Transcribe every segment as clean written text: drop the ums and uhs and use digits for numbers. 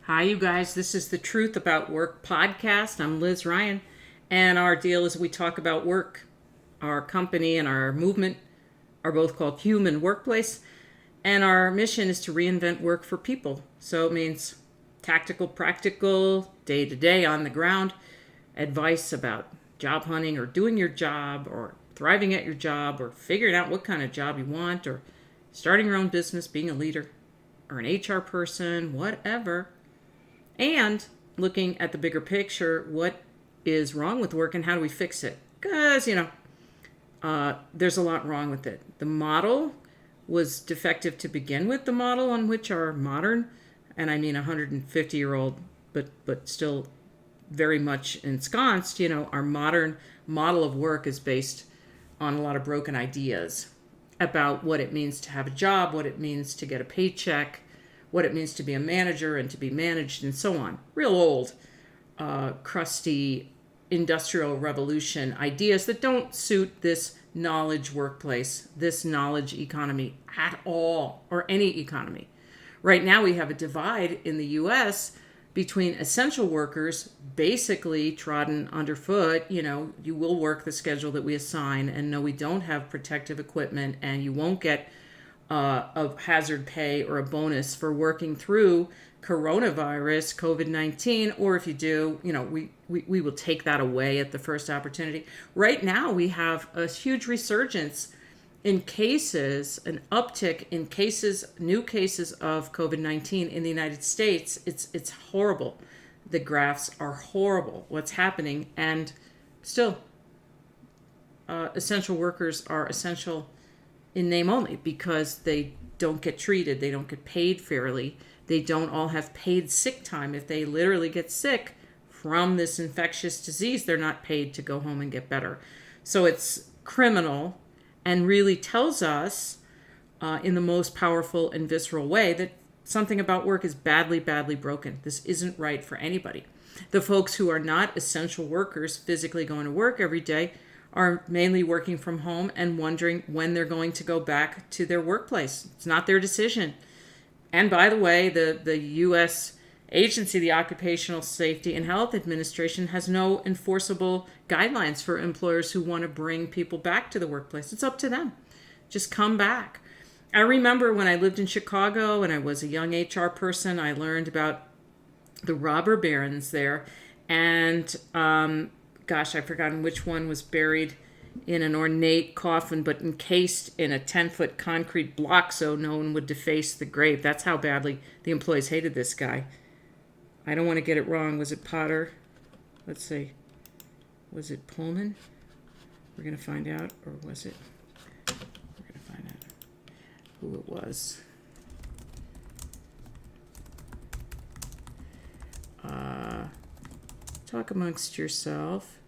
Hi, you guys. This is the Truth About Work podcast. I'm Liz Ryan, and our deal is we talk about work. Our company and our movement are both called Human Workplace, and our mission is to reinvent work for people. So it means tactical, practical, day-to-day, on the ground, advice about job hunting or doing your job or thriving at your job or figuring out what kind of job you want or starting your own business, being a leader or an HR person, whatever. And looking at the bigger picture, what is wrong with work and how do we fix it? Because, there's a lot wrong with it. The model was defective to begin with. The model on which our modern, and I mean 150-year-old, but still very much ensconced, our modern model of work is based on a lot of broken ideas about what it means to have a job, what it means to get a paycheck, what it means to be a manager and to be managed and so on. Real old, crusty industrial revolution ideas that don't suit this knowledge workplace, this knowledge economy at all, or any economy. Right now we have a divide in the U.S. between essential workers, basically trodden underfoot. You will work the schedule that we assign, and no, we don't have protective equipment, and you won't get a hazard pay or a bonus for working through coronavirus, COVID-19, or if you do, we will take that away at the first opportunity. Right now, we have a huge resurgence in cases, an uptick in cases, new cases of COVID-19 in the United States. It's horrible. The graphs are horrible, what's happening, and still, essential workers are essential in name only because they don't get treated, they don't get paid fairly, they don't all have paid sick time. If they literally get sick from this infectious disease, they're not paid to go home and get better. So it's criminal and really tells us in the most powerful and visceral way that something about work is badly, badly broken. This isn't right for anybody. The folks who are not essential workers physically going to work every day are mainly working from home and wondering when they're going to go back to their workplace. It's not their decision. And by the way, the U.S. agency, the Occupational Safety and Health Administration, has no enforceable guidelines for employers who want to bring people back to the workplace. It's up to them. Just come back. I remember when I lived in Chicago and I was a young HR person, I learned about the robber barons there. And I've forgotten which one was buried in an ornate coffin, but encased in a 10-foot concrete block so no one would deface the grave. That's how badly the employees hated this guy. I don't want to get it wrong. Was it Potter? Let's see. Was it Pullman? We're going to find out. Or was it? We're going to find out who it was. Talk amongst yourself.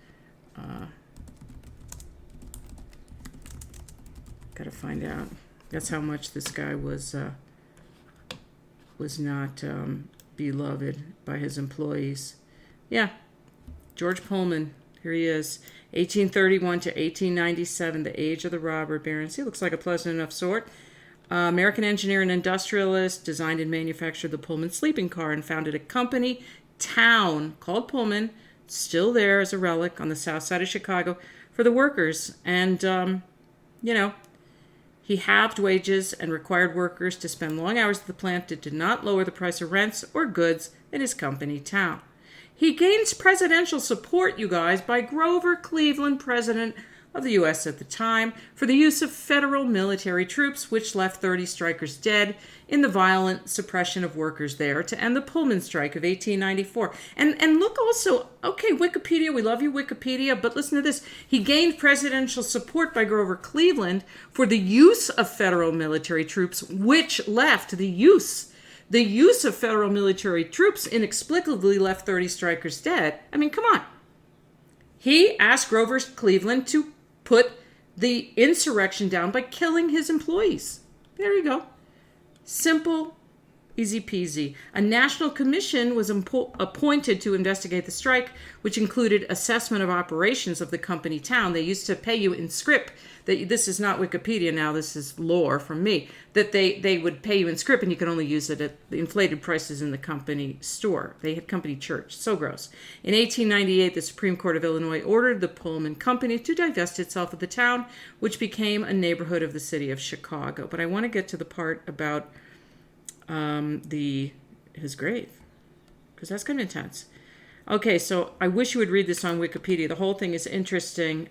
Got to find out. That's how much this guy was not beloved by his employees. Yeah, George Pullman. Here he is, 1831 to 1897, the age of the robber barons. He looks like a pleasant enough sort. American engineer and industrialist, designed and manufactured the Pullman sleeping car and founded a company town called Pullman, still there as a relic on the south side of Chicago, for the workers. And, he halved wages and required workers to spend long hours at the plant that did not lower the price of rents or goods in his company town. He gains presidential support, you guys, by Grover Cleveland, president of the U.S. at the time, for the use of federal military troops, which left 30 strikers dead in the violent suppression of workers there to end the Pullman strike of 1894. And look also, okay, Wikipedia, we love you, Wikipedia, but listen to this. He gained presidential support by Grover Cleveland for the use of federal military troops, which left the use of federal military troops inexplicably left 30 strikers dead. I mean, come on. He asked Grover Cleveland to put the insurrection down by killing his employees. There you go. Simple, Easy peasy. A national commission was appointed to investigate the strike, which included assessment of operations of the company town. They used to pay you in script. This is not Wikipedia now, this is lore from me, that they would pay you in script and you could only use it at the inflated prices in the company store. They had company church. So gross. In 1898, the Supreme Court of Illinois ordered the Pullman Company to divest itself of the town, which became a neighborhood of the city of Chicago. But I want to get to the part about his grave, because that's kind of intense. Okay, so I wish you would read this on Wikipedia. The whole thing is interesting.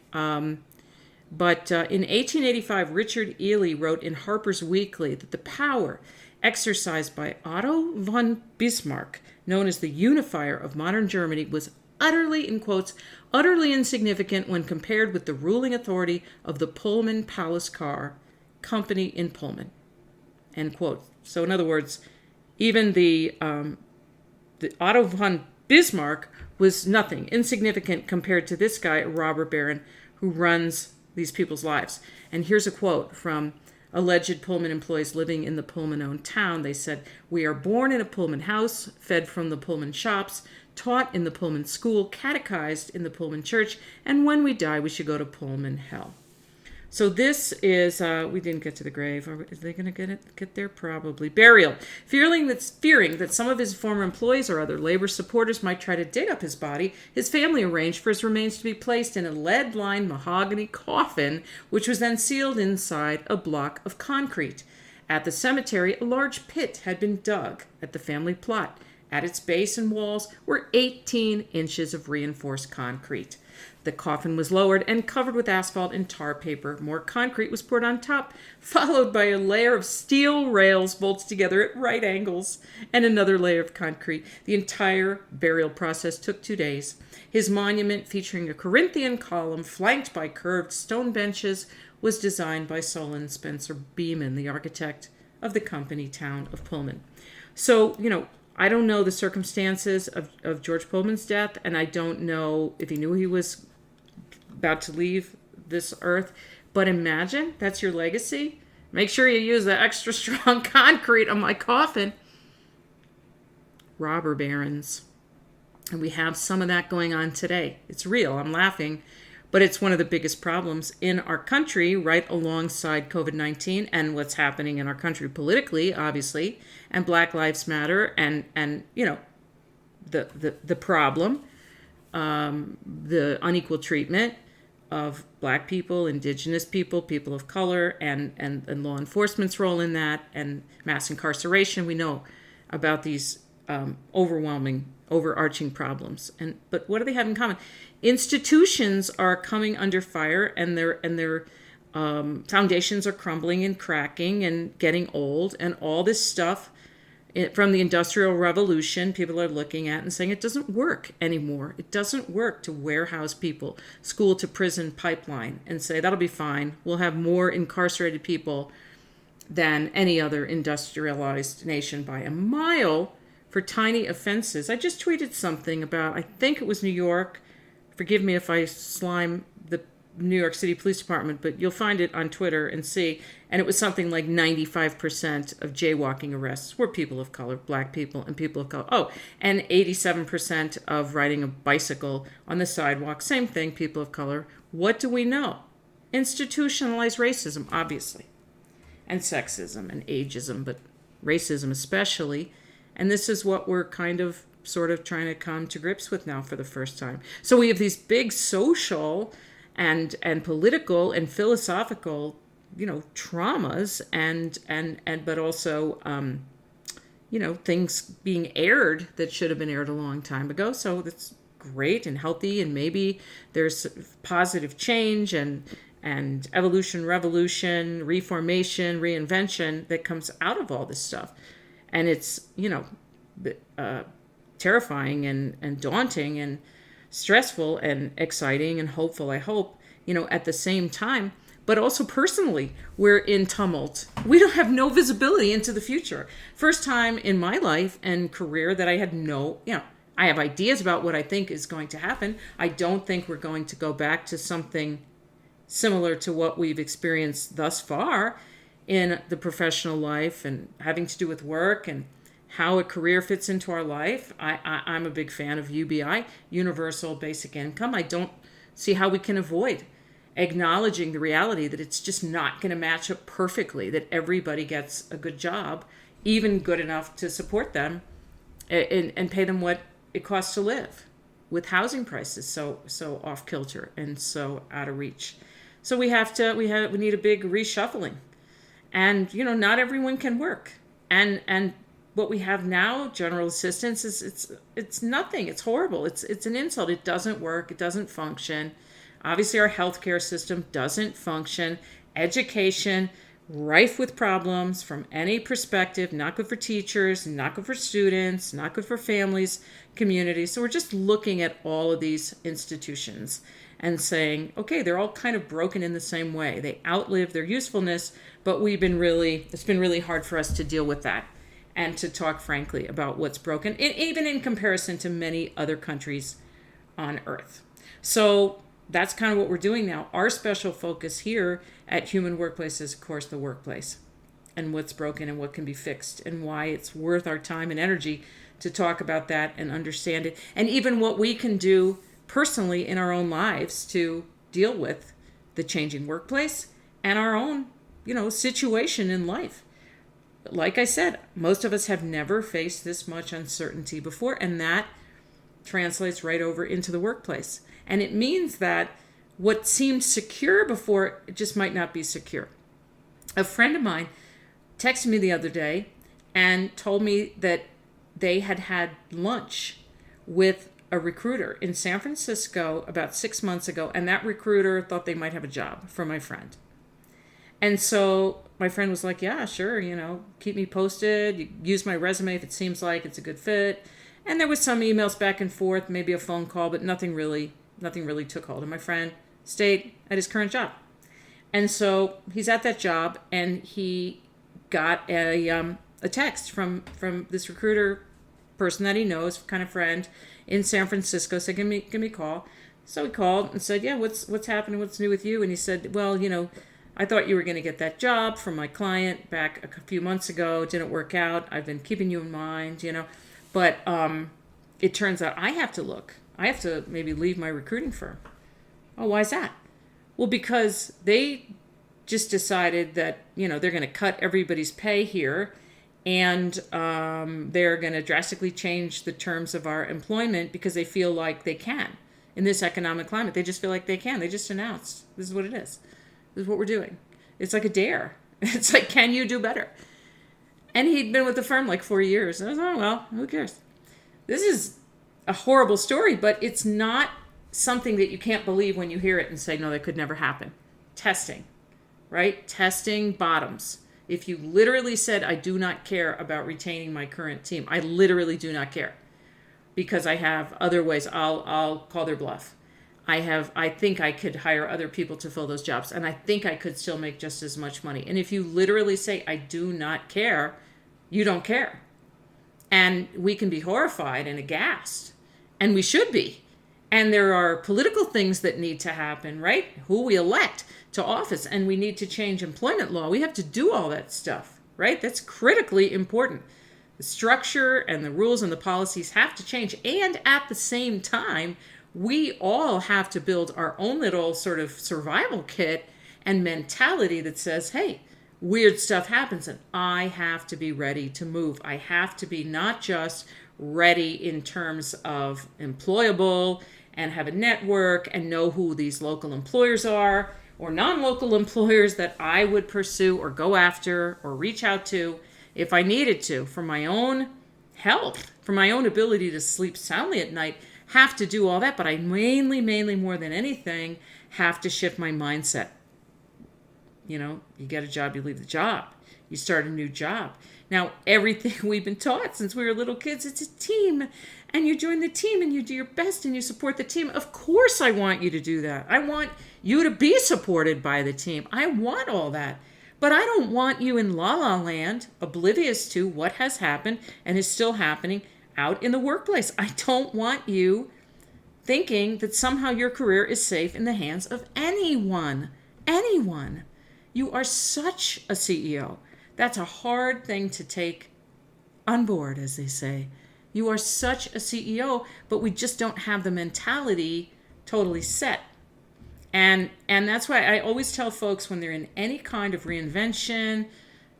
But in 1885, Richard Ely wrote in Harper's Weekly that the power exercised by Otto von Bismarck, known as the unifier of modern Germany, was utterly, in quotes, utterly insignificant when compared with the ruling authority of the Pullman Palace Car Company in Pullman, end quote. So in other words, even the Otto von Bismarck was nothing, insignificant compared to this guy, a robber baron, who runs these people's lives. And here's a quote from alleged Pullman employees living in the Pullman-owned town. They said, "We are born in a Pullman house, fed from the Pullman shops, taught in the Pullman school, catechized in the Pullman church, and when we die, we should go to Pullman hell." So this is, we didn't get to the grave. Are they going to get there? Probably. Burial. Fearing that some of his former employees or other labor supporters might try to dig up his body, his family arranged for his remains to be placed in a lead-lined mahogany coffin, which was then sealed inside a block of concrete. At the cemetery, a large pit had been dug at the family plot. At its base and walls were 18 inches of reinforced concrete. The coffin was lowered and covered with asphalt and tar paper. More concrete was poured on top, followed by a layer of steel rails bolted together at right angles, and another layer of concrete. The entire burial process took 2 days. His monument, featuring a Corinthian column flanked by curved stone benches, was designed by Solon Spencer Beeman, the architect of the company town of Pullman. So, I don't know the circumstances of George Pullman's death, and I don't know if he knew he was about to leave this earth. But imagine that's your legacy. Make sure you use the extra strong concrete on my coffin. Robber barons. And we have some of that going on today. It's real. I'm laughing. But it's one of the biggest problems in our country, right alongside COVID-19 and what's happening in our country politically, obviously, and Black Lives Matter and the problem, the unequal treatment of Black people, Indigenous people, people of color, and law enforcement's role in that, and mass incarceration. We know about these overarching problems. But what do they have in common? Institutions are coming under fire, and their foundations are crumbling and cracking and getting old, and all this stuff from the Industrial Revolution, people are looking at and saying it doesn't work anymore. It doesn't work to warehouse people, school to prison pipeline, and say that'll be fine. We'll have more incarcerated people than any other industrialized nation by a mile for tiny offenses. I just tweeted something about, I think it was New York. Forgive me if I slime the New York City Police Department, but you'll find it on Twitter and see. And it was something like 95% of jaywalking arrests were people of color, Black people and people of color. Oh, and 87% of riding a bicycle on the sidewalk, same thing, people of color. What do we know? Institutionalized racism, obviously, and sexism and ageism, but racism especially. And this is what we're kind of sort of trying to come to grips with now for the first time. So we have these big social and political and philosophical, traumas and but also, things being aired that should have been aired a long time ago. So that's great and healthy, and maybe there's positive change and evolution, revolution, reformation, reinvention that comes out of all this stuff. And it's, terrifying and daunting and stressful and exciting and hopeful, I hope, at the same time. But also personally, we're in tumult. We don't have no visibility into the future. First time in my life and career that I had I have ideas about what I think is going to happen. I don't think we're going to go back to something similar to what we've experienced thus far in the professional life and having to do with work and how a career fits into our life. I'm a big fan of UBI, Universal Basic Income. I don't see how we can avoid acknowledging the reality that it's just not going to match up perfectly, that everybody gets a good job, even good enough to support them and pay them what it costs to live, with housing prices so off kilter and so out of reach. So we need a big reshuffling. And not everyone can work. And what we have now, general assistance, is it's nothing. It's horrible. It's an insult. It doesn't work. It doesn't function. Obviously, our healthcare system doesn't function. Education, rife with problems from any perspective. Not good for teachers, not good for students, not good for families, communities. So we're just looking at all of these institutions and saying, okay, they're all kind of broken in the same way. They outlive their usefulness, but it's been really hard for us to deal with that and to talk frankly about what's broken, even in comparison to many other countries on Earth. So that's kind of what we're doing now. Our special focus here at Human Workplace is, of course, the workplace and what's broken and what can be fixed and why it's worth our time and energy to talk about that and understand it, and even what we can do personally in our own lives to deal with the changing workplace and our own, situation in life. Like I said, most of us have never faced this much uncertainty before, and that translates right over into the workplace. And it means that what seemed secure before, it just might not be secure. A friend of mine texted me the other day and told me that they had lunch with a recruiter in San Francisco about 6 months ago, and that recruiter thought they might have a job for my friend. And so my friend was like, yeah, sure, keep me posted, you use my resume if it seems like it's a good fit. And there was some emails back and forth, maybe a phone call, but nothing really took hold. And my friend stayed at his current job. And so he's at that job, and he got a text from this recruiter person that he knows, kind of friend, in San Francisco, said, give me a call. So he called and said, yeah, what's happening? What's new with you? And he said, well, I thought you were going to get that job from my client back a few months ago. It didn't work out. I've been keeping you in mind, But it turns out I have to look. I have to maybe leave my recruiting firm. Oh, why is that? Well, because they just decided that, they're going to cut everybody's pay here, and they're going to drastically change the terms of our employment because they feel like they can. In this economic climate, they just feel like they can. They just announced, this is what it is. This is what we're doing. It's like a dare. It's like, can you do better? And he'd been with the firm like 4 years. And I was like, oh, well, who cares? This is a horrible story, but it's not something that you can't believe when you hear it and say, no, that could never happen. Testing, right? Testing bottoms. If you literally said, I do not care about retaining my current team, I literally do not care, because I have other ways. I'll call their bluff. I think I could hire other people to fill those jobs, and I think I could still make just as much money. And if you literally say, I do not care, you don't care. And we can be horrified and aghast, and we should be. And there are political things that need to happen, right? Who we elect to office, and we need to change employment law. We have to do all that stuff, right? That's critically important. The structure and the rules and the policies have to change. And at the same time, we all have to build our own little sort of survival kit and mentality that says, hey, weird stuff happens and I have to be ready to move. I have to be not just ready in terms of employable and have a network and know who these local employers are or non-local employers that I would pursue or go after or reach out to if I needed to for my own health, for my own ability to sleep soundly at night. Have to do all that, but I mainly more than anything have to shift my mindset. You get a job, you leave the job, you start a new job. Now, everything we've been taught since we were little kids, it's a team, and you join the team and you do your best and you support the team. Of course I want you to do that. I want you to be supported by the team. I want all that. But I don't want you in la la land, oblivious to what has happened and is still happening out in the workplace. I don't want you thinking that somehow your career is safe in the hands of anyone. Anyone. You are such a CEO. That's a hard thing to take on board, as they say. You are such a CEO, but we just don't have the mentality totally set. And that's why I always tell folks when they're in any kind of reinvention,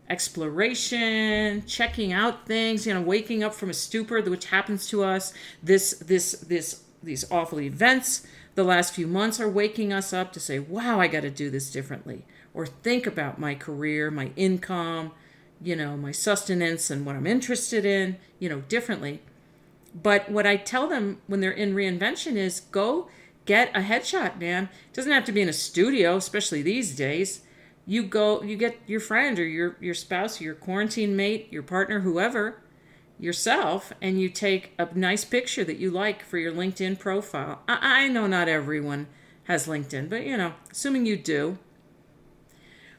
exploration, checking out things, waking up from a stupor, which happens to us, these awful events the last few months are waking us up to say, wow, I got to do this differently. Or think about my career, my income, my sustenance and what I'm interested in, differently. But what I tell them when they're in reinvention is go get a headshot, man. It doesn't have to be in a studio, especially these days. You get your friend or your spouse, or your quarantine mate, your partner, whoever, yourself, and you take a nice picture that you like for your LinkedIn profile. I know not everyone has LinkedIn, but assuming you do.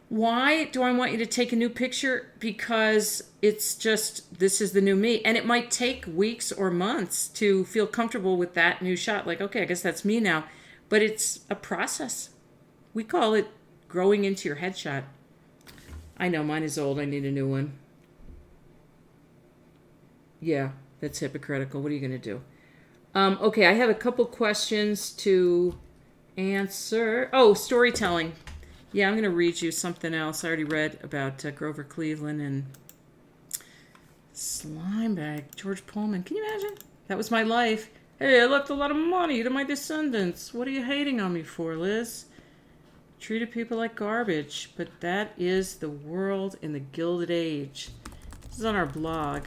Why do I want you to take a new picture? Because it's just, this is the new me. And it might take weeks or months to feel comfortable with that new shot. Like, okay, I guess that's me now. But it's a process. We call it growing into your headshot. I know, mine is old. I need a new one. Yeah, that's hypocritical. What are you going to do? Okay, I have a couple questions to answer. Oh, storytelling. Yeah, I'm going to read you something else. I already read about Grover Cleveland and Slimebag, George Pullman. Can you imagine? That was my life. Hey, I left a lot of money to my descendants. What are you hating on me for, Liz? Treated people like garbage. But that is the world in the Gilded Age. This is on our blog,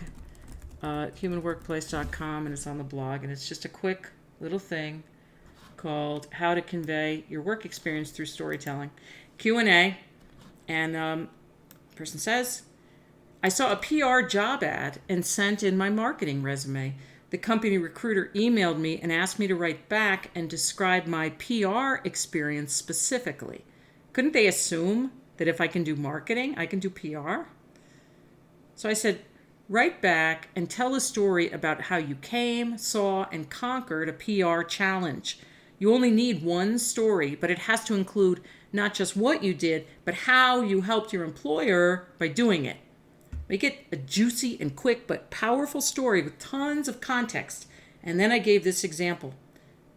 humanworkplace.com, and it's on the blog. And it's just a quick little thing called How to Convey Your Work Experience Through Storytelling. Q&A, and person says, I saw a PR job ad and sent in my marketing resume. The company recruiter emailed me and asked me to write back and describe my PR experience specifically. Couldn't they assume that if I can do marketing, I can do PR? So I said, write back and tell a story about how you came, saw, and conquered a PR challenge. You only need one story, but it has to include not just what you did, but how you helped your employer by doing it. Make it a juicy and quick but powerful story with tons of context. And then I gave this example.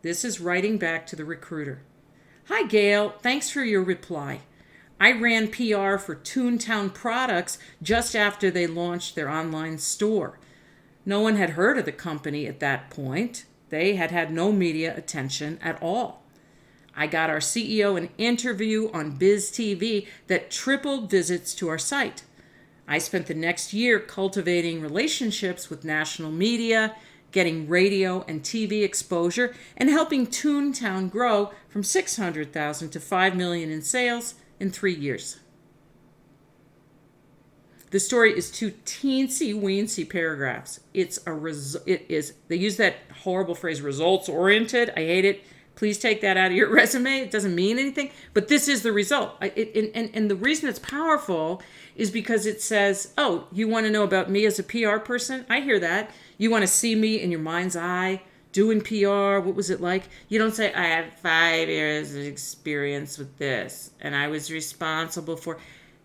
This is writing back to the recruiter. Hi, Gail. Thanks for your reply. I ran PR for Toontown Products just after they launched their online store. No one had heard of the company at that point. They had had no media attention at all. I got our CEO an interview on Biz TV that tripled visits to our site. I spent the next year cultivating relationships with national media, getting radio and TV exposure, and helping Toontown grow from $600,000 to $5 million in sales in 3 years. The story is 2 teensy-weensy paragraphs. It is, they use that horrible phrase, results-oriented. I hate it. Please take that out of your resume. It doesn't mean anything. But this is the result. And the reason it's powerful is because it says, oh, you want to know about me as a PR person? I hear that. You want to see me in your mind's eye doing PR. What was it like? You don't say, I have 5 years of experience with this, and I was responsible for...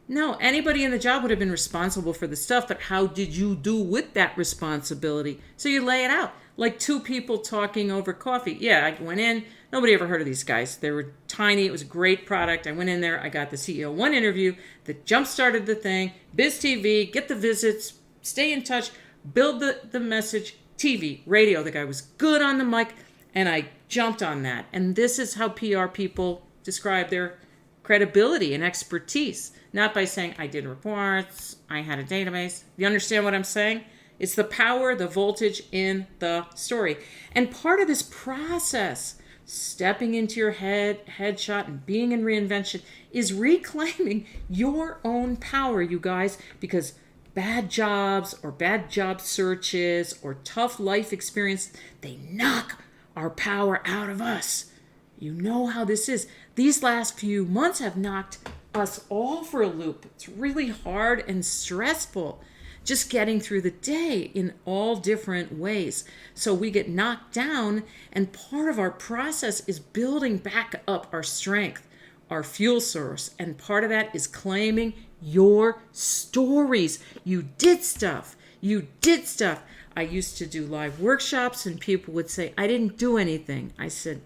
No, anybody in the job would have been responsible for the stuff, but how did you do with that responsibility? So you lay it out. Like 2 people talking over coffee. Yeah, I went in. Nobody ever heard of these guys. They were tiny. It was a great product. I went in there. I got the CEO one interview that jump-started the thing. Biz TV, get the visits, stay in touch, build the message. TV, radio. The guy was good on the mic, and I jumped on that. And this is how PR people describe their credibility and expertise. Not by saying, I did reports, I had a database. You understand what I'm saying? It's the power, the voltage in the story. And part of this process, stepping into your headshot and being in reinvention, is reclaiming your own power, you guys, because bad jobs or bad job searches or tough life experience, they knock our power out of us. You know how this is. These last few months have knocked us all for a loop. It's really hard and stressful just getting through the day in all different ways. So we get knocked down, and part of our process is building back up our strength, our fuel source, and part of that is claiming your stories. You did stuff. You did stuff. I used to do live workshops and people would say, I didn't do anything. I said,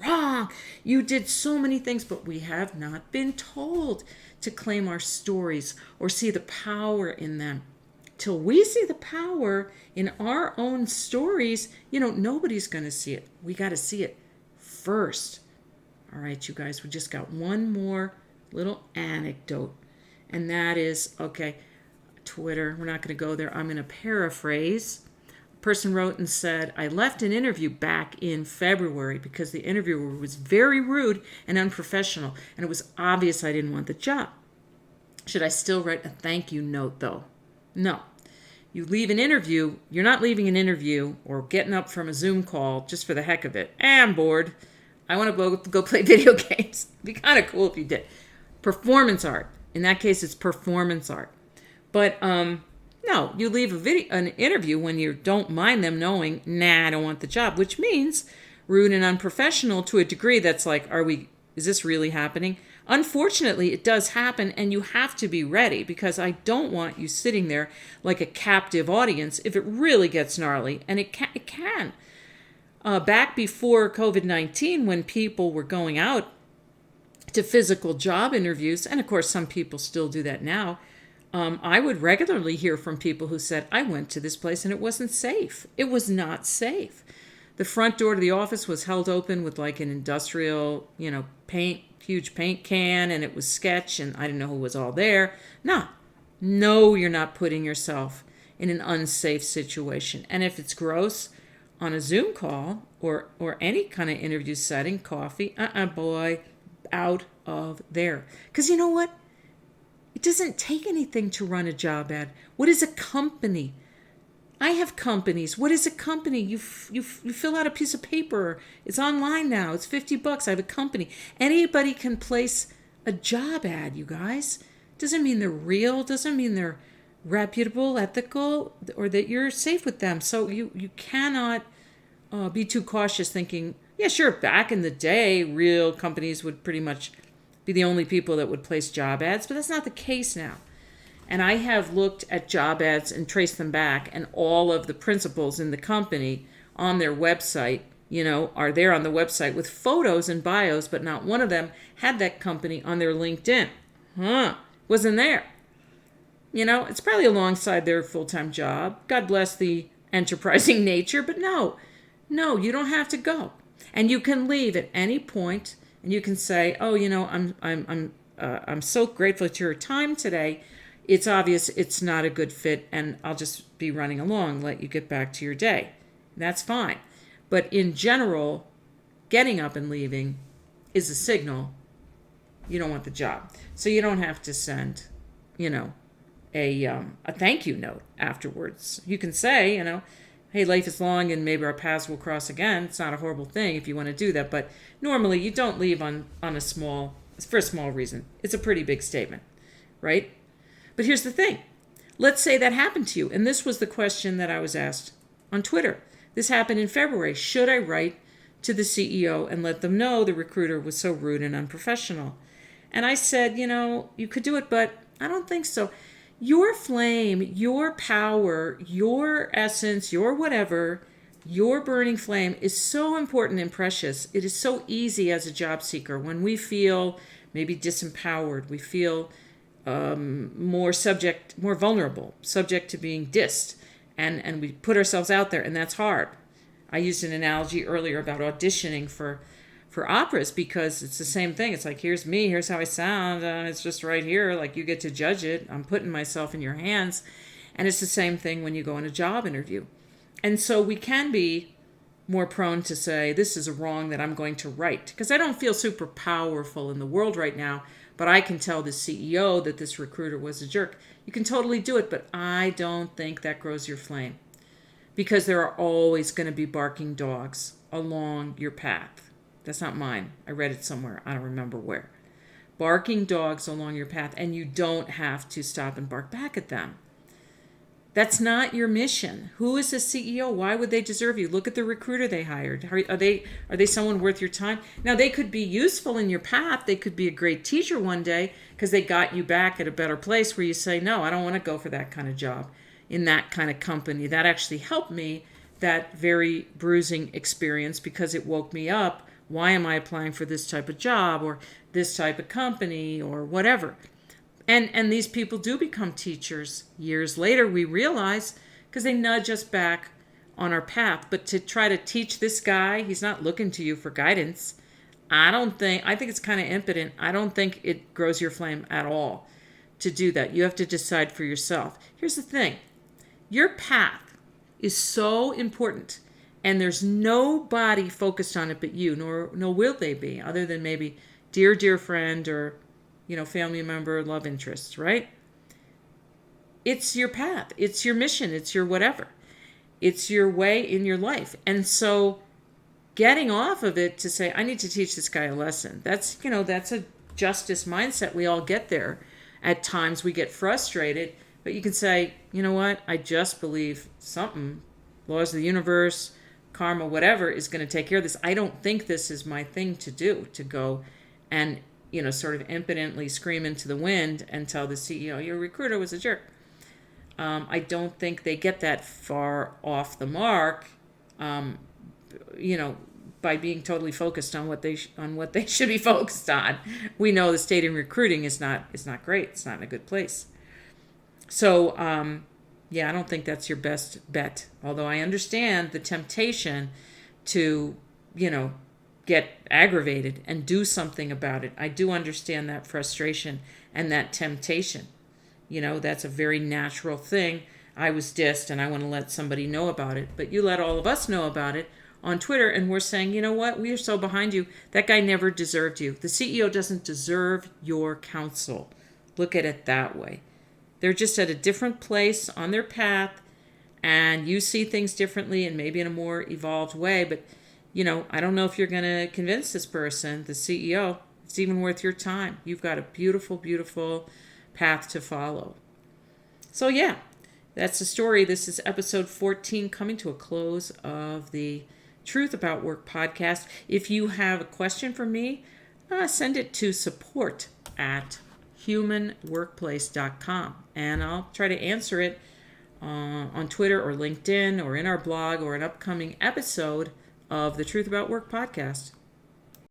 wrong. You did so many things, but we have not been told to claim our stories or see the power in them. Till we see the power in our own stories, nobody's going to see it. We got to see it first. All right, you guys, we just got one more little anecdote. And that is, okay, Twitter, we're not going to go there. I'm going to paraphrase. A person wrote and said, I left an interview back in February because the interviewer was very rude and unprofessional, and it was obvious I didn't want the job. Should I still write a thank you note, though? No. You leave an interview, you're not leaving an interview or getting up from a Zoom call just for the heck of it. I'm bored. I want to go play video games. It'd be kind of cool if you did. Performance art. In that case, it's performance art. But no, you leave an interview when you don't mind them knowing, nah, I don't want the job, which means rude and unprofessional to a degree that's like, is this really happening? Unfortunately, it does happen, and you have to be ready because I don't want you sitting there like a captive audience if it really gets gnarly, and it can. Back before COVID-19, when people were going out to physical job interviews, and of course some people still do that now, I would regularly hear from people who said, I went to this place and it wasn't safe. It was not safe. The front door to the office was held open with like an industrial, huge paint can, and it was sketch, and I didn't know who was all there. No, you're not putting yourself in an unsafe situation. And if it's gross on a Zoom call or any kind of interview setting, coffee, boy, out of there. Because you know what? It doesn't take anything to run a job ad. What is a company? I have companies. What is a company? You fill out a piece of paper. It's online now. It's $50. I have a company. Anybody can place a job ad, you guys. Doesn't mean they're real. Doesn't mean they're reputable, ethical, or that you're safe with them. So you cannot be too cautious thinking, yeah, sure, back in the day, real companies would pretty much be the only people that would place job ads, but that's not the case now. And I have looked at job ads and traced them back, and all of the principals in the company on their website, are there on the website with photos and bios, but not one of them had that company on their LinkedIn. Wasn't there. It's probably alongside their full-time job. God bless the enterprising nature, but no, you don't have to go. And you can leave at any point, and you can say, oh, I'm so grateful to your time today. It's obvious it's not a good fit, and I'll just be running along, let you get back to your day. That's fine. But in general, getting up and leaving is a signal you don't want the job. So you don't have to send, a thank you note afterwards. You can say, hey, life is long and maybe our paths will cross again. It's not a horrible thing if you want to do that, but normally you don't leave for a small reason. It's a pretty big statement, right? But here's the thing. Let's say that happened to you, and this was the question that I was asked on Twitter. This happened in February. Should I write to the CEO and let them know the recruiter was so rude and unprofessional? And I said, you could do it, but I don't think so. Your flame, your power, your essence, your whatever, your burning flame is so important and precious. It is so easy as a job seeker when we feel maybe disempowered, we feel more vulnerable, subject to being dissed, and we put ourselves out there, and that's hard. I used an analogy earlier about auditioning for operas because it's the same thing. It's like, here's me, here's how I sound, it's just right here, like you get to judge it. I'm putting myself in your hands. And it's the same thing when you go on a job interview. And so we can be more prone to say, this is a wrong that I'm going to right, because I don't feel super powerful in the world right now, but I can tell the CEO that this recruiter was a jerk. You can totally do it, but I don't think that grows your flame, because there are always going to be barking dogs along your path. That's not mine. I read it somewhere. I don't remember where. Barking dogs along your path, and you don't have to stop and bark back at them. That's not your mission. Who is the CEO? Why would they deserve you? Look at the recruiter they hired. Are they someone worth your time? Now, they could be useful in your path. They could be a great teacher one day because they got you back at a better place where you say, no, I don't want to go for that kind of job. in that kind of company. That actually helped me, that very bruising experience, because it woke me up. Why am I applying for this type of job or this type of company or whatever? And these people do become teachers. Years later, we realize, because they nudge us back on our path. But to try to teach this guy, he's not looking to you for guidance. I think it's kind of impotent. I don't think it grows your flame at all to do that. You have to decide for yourself. Here's the thing. Your path is so important, and there's nobody focused on it but you, nor will they be, other than maybe dear friend or, family member, love interest, right? It's your path. It's your mission. It's your whatever. It's your way in your life. And so getting off of it to say, I need to teach this guy a lesson. That's a justice mindset. We all get there. At times we get frustrated, but you can say, you know what? I just believe something, laws of the universe, karma, whatever, is going to take care of this. I don't think this is my thing to do, to go and, sort of impotently scream into the wind and tell the CEO, your recruiter was a jerk. I don't think they get that far off the mark, by being totally focused on what they should be focused on. We know the state in recruiting is not great. It's not in a good place. So, I don't think that's your best bet. Although I understand the temptation to, get aggravated and do something about it. I do understand that frustration and that temptation. That's a very natural thing. I was dissed and I want to let somebody know about it. But you let all of us know about it on Twitter, and we're saying, you know what? We are so behind you. That guy never deserved you. The CEO doesn't deserve your counsel. Look at it that way. They're just at a different place on their path, and you see things differently and maybe in a more evolved way. But, I don't know if you're going to convince this person, the CEO, it's even worth your time. You've got a beautiful, beautiful path to follow. So, that's the story. This is episode 14, coming to a close of the Truth About Work podcast. If you have a question for me, send it to support@humanworkplace.com, and I'll try to answer it on Twitter or LinkedIn or in our blog or an upcoming episode of the Truth About Work podcast.